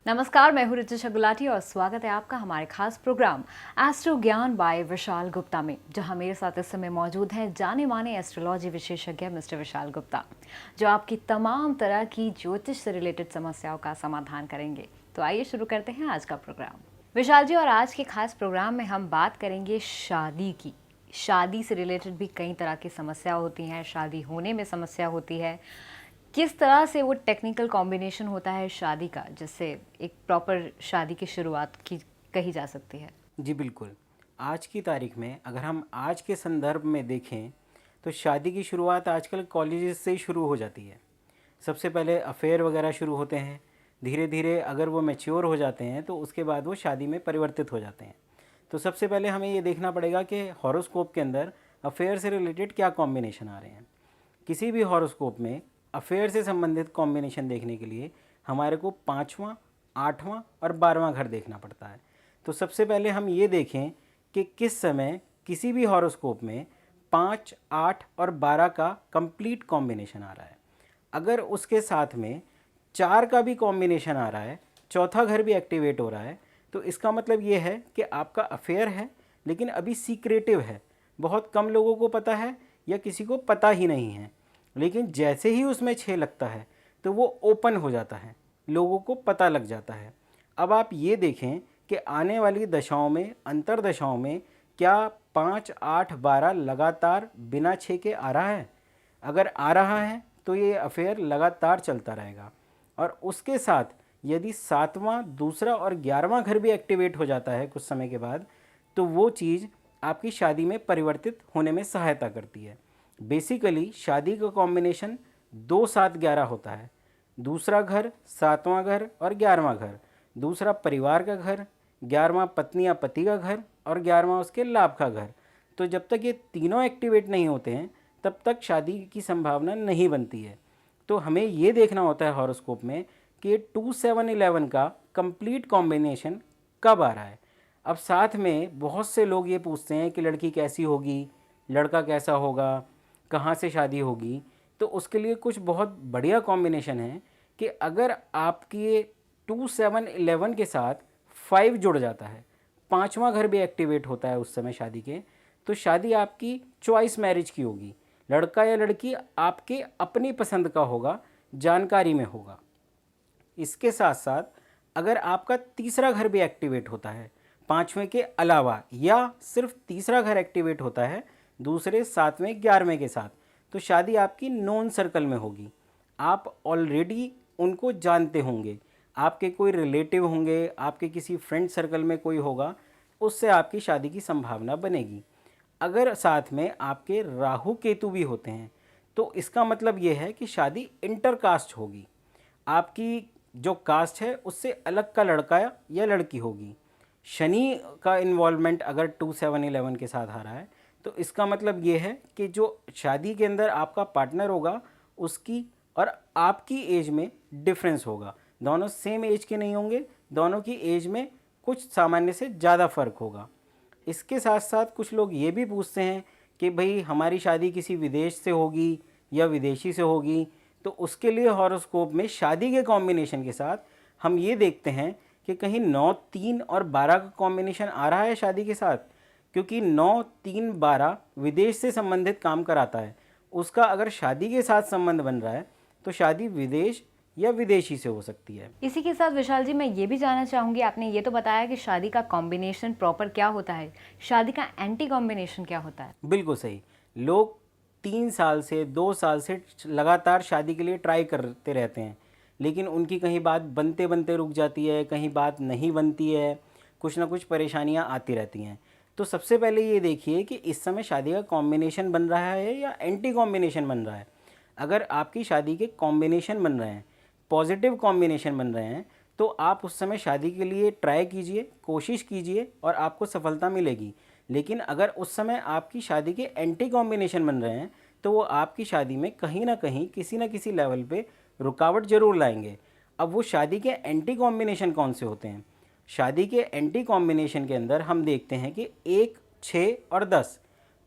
नमस्कार, मैं हूँ ऋतु गुलाटी और स्वागत है आपका हमारे खास प्रोग्राम एस्ट्रो ज्ञान बाय विशाल गुप्ता में, जहां मेरे साथ इस समय मौजूद हैं जाने माने एस्ट्रोलॉजी विशेषज्ञ मिस्टर विशाल गुप्ता, जो आपकी तमाम तरह की ज्योतिष से रिलेटेड समस्याओं का समाधान करेंगे। तो आइए शुरू करते हैं आज का प्रोग्राम। विशाल जी, और आज के खास प्रोग्राम में हम बात करेंगे शादी की। शादी से रिलेटेड भी कई तरह की समस्या होती हैं, शादी होने में समस्या होती है, किस तरह से वो टेक्निकल कॉम्बिनेशन होता है शादी का, जिससे एक प्रॉपर शादी की शुरुआत की कही जा सकती है। जी बिल्कुल। आज की तारीख में अगर हम आज के संदर्भ में देखें तो शादी की शुरुआत आजकल कॉलेजेस से ही शुरू हो जाती है। सबसे पहले अफेयर वगैरह शुरू होते हैं, धीरे धीरे अगर वो मैच्योर हो जाते हैं तो उसके बाद वो शादी में परिवर्तित हो जाते हैं। तो सबसे पहले हमें ये देखना पड़ेगा कि हॉरोस्कोप के अंदर अफेयर से रिलेटेड क्या कॉम्बिनेशन आ रहे हैं। किसी भी हॉरोस्कोप में अफेयर से संबंधित कॉम्बिनेशन देखने के लिए हमारे को 5वां, 8वां और 12वां घर देखना पड़ता है। तो सबसे पहले हम ये देखें कि किस समय किसी भी हॉरोस्कोप में 5, 8 और 12 का कंप्लीट कॉम्बिनेशन आ रहा है। अगर उसके साथ में 4 का भी कॉम्बिनेशन आ रहा है, चौथा घर भी एक्टिवेट हो रहा है, तो इसका मतलब ये है कि आपका अफेयर है लेकिन अभी सीक्रेटिव है, बहुत कम लोगों को पता है या किसी को पता ही नहीं है। लेकिन जैसे ही उसमें 6 लगता है तो वो ओपन हो जाता है, लोगों को पता लग जाता है। अब आप ये देखें कि आने वाली दशाओं में, अंतर दशाओं में क्या 5, 8, 12 लगातार बिना 6 के आ रहा है? अगर आ रहा है तो ये अफेयर लगातार चलता रहेगा। और उसके साथ यदि 7वां, दूसरा और 11वां घर भी एक्टिवेट हो जाता है कुछ समय के बाद, तो वो चीज़ आपकी शादी में परिवर्तित होने में सहायता करती है। बेसिकली शादी का कॉम्बिनेशन 2, 7, 11 होता है। दूसरा घर, 7वां घर और 11वां घर। दूसरा परिवार का घर, 11वां पत्नी या पति का घर और 11वां उसके लाभ का घर। तो जब तक ये तीनों एक्टिवेट नहीं होते हैं तब तक शादी की संभावना नहीं बनती है। तो हमें ये देखना होता है हॉरोस्कोप में कि 2, 7, 11 का कंप्लीट कॉम्बिनेशन कब आ रहा है। अब साथ में बहुत से लोग ये पूछते हैं कि लड़की कैसी होगी, लड़का कैसा होगा, कहाँ से शादी होगी। तो उसके लिए कुछ बहुत बढ़िया कॉम्बिनेशन है कि अगर आपके 2, 7, 11 के साथ 5 जुड़ जाता है, 5वां घर भी एक्टिवेट होता है उस समय शादी के, तो शादी आपकी चॉइस मैरिज की होगी। लड़का या लड़की आपके अपनी पसंद का होगा, जानकारी में होगा। इसके साथ साथ अगर आपका तीसरा घर भी एक्टिवेट होता है 5वें के अलावा, या सिर्फ तीसरा घर एक्टिवेट होता है दूसरे, 7वें, 11वें के साथ, तो शादी आपकी नोन सर्कल में होगी। आप ऑलरेडी उनको जानते होंगे, आपके कोई रिलेटिव होंगे, आपके किसी फ्रेंड सर्कल में कोई होगा, उससे आपकी शादी की संभावना बनेगी। अगर साथ में आपके राहु केतु भी होते हैं तो इसका मतलब ये है कि शादी इंटरकास्ट होगी। आपकी जो कास्ट है उससे अलग का लड़का या लड़की होगी। शनि का इन्वॉल्वमेंट अगर 2, 7, 11 के साथ आ रहा है तो इसका मतलब ये है कि जो शादी के अंदर आपका पार्टनर होगा उसकी और आपकी एज में डिफरेंस होगा। दोनों सेम एज के नहीं होंगे, दोनों की एज में कुछ सामान्य से ज़्यादा फ़र्क होगा। इसके साथ साथ कुछ लोग ये भी पूछते हैं कि भाई हमारी शादी किसी विदेश से होगी या विदेशी से होगी। तो उसके लिए हॉरोस्कोप में शादी के कॉम्बिनेशन के साथ हम ये देखते हैं कि कहीं 9, 3 और 12 का कॉम्बिनेशन आ रहा है शादी के साथ, क्योंकि 9, 3, 12 विदेश से संबंधित काम कराता है। उसका अगर शादी के साथ संबंध बन रहा है तो शादी विदेश या विदेशी से हो सकती है। इसी के साथ विशाल जी, मैं ये भी जानना चाहूँगी, आपने ये तो बताया कि शादी का कॉम्बिनेशन प्रॉपर क्या होता है, शादी का एंटी कॉम्बिनेशन क्या होता है? बिल्कुल सही। लोग 3 साल से, 2 साल से लगातार शादी के लिए ट्राई करते रहते हैं, लेकिन उनकी कहीं बात बनते बनते रुक जाती है, कहीं बात नहीं बनती है, कुछ ना कुछ परेशानियां आती रहती हैं। तो सबसे पहले ये देखिए कि इस समय शादी का कॉम्बिनेशन बन रहा है या एंटी कॉम्बिनेशन बन रहा है। अगर आपकी शादी के कॉम्बिनेशन बन रहे हैं, पॉजिटिव कॉम्बिनेशन बन रहे हैं, तो आप उस समय शादी के लिए ट्राई कीजिए, कोशिश कीजिए और आपको सफलता मिलेगी। लेकिन अगर उस समय आपकी शादी के एंटी कॉम्बिनेशन बन रहे हैं तो वो आपकी शादी में कहीं ना कहीं किसी ना किसी लेवल पे रुकावट ज़रूर लाएंगे। अब वो शादी के एंटी कॉम्बिनेशन कौन से होते हैं? शादी के एंटी कॉम्बिनेशन के अंदर हम देखते हैं कि 1, 6 और 10,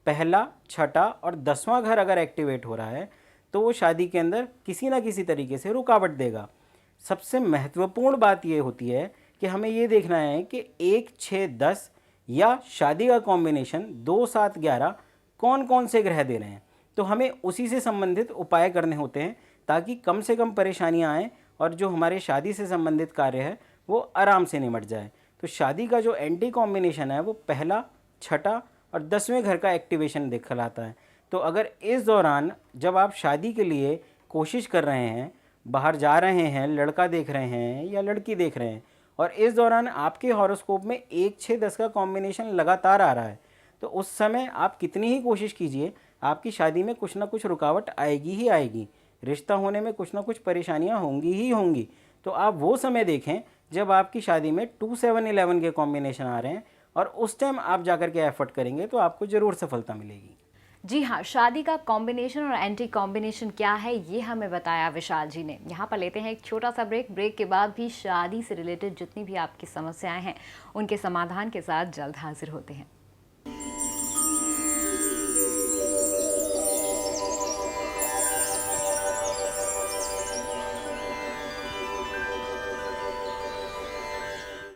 पहला, छठा और 10वां घर अगर एक्टिवेट हो रहा है तो वो शादी के अंदर किसी ना किसी तरीके से रुकावट देगा। सबसे महत्वपूर्ण बात ये होती है कि हमें ये देखना है कि 1, 6, 10 या शादी का कॉम्बिनेशन 2, 7, 11 कौन कौन से ग्रह दे रहे हैं। तो हमें उसी से संबंधित उपाय करने होते हैं ताकि कम से कम परेशानियां आएँ और जो हमारे शादी से संबंधित कार्य है वो आराम से निमट जाए। तो शादी का जो एंटी कॉम्बिनेशन है वो पहला, छठा और 10वें घर का एक्टिवेशन दिखलाता है। तो अगर इस दौरान जब आप शादी के लिए कोशिश कर रहे हैं, बाहर जा रहे हैं, लड़का देख रहे हैं या लड़की देख रहे हैं और इस दौरान आपके हॉरोस्कोप में 1, 6, 10 का कॉम्बिनेशन लगातार आ रहा है, तो उस समय आप कितनी ही कोशिश कीजिए, आपकी शादी में कुछ ना कुछ रुकावट आएगी ही आएगी। रिश्ता होने में कुछ ना कुछ परेशानियां होंगी ही होंगी। तो आप वो समय देखें जब आपकी शादी में 2, 7, 11 के कॉम्बिनेशन आ रहे हैं और उस टाइम आप जाकर के एफर्ट करेंगे तो आपको ज़रूर सफलता मिलेगी। जी हाँ, शादी का कॉम्बिनेशन और एंटी कॉम्बिनेशन क्या है ये हमें बताया विशाल जी ने। यहाँ पर लेते हैं एक छोटा सा ब्रेक। ब्रेक के बाद भी शादी से रिलेटेड जितनी भी आपकी समस्याएं हैं उनके समाधान के साथ जल्द हाजिर होते हैं।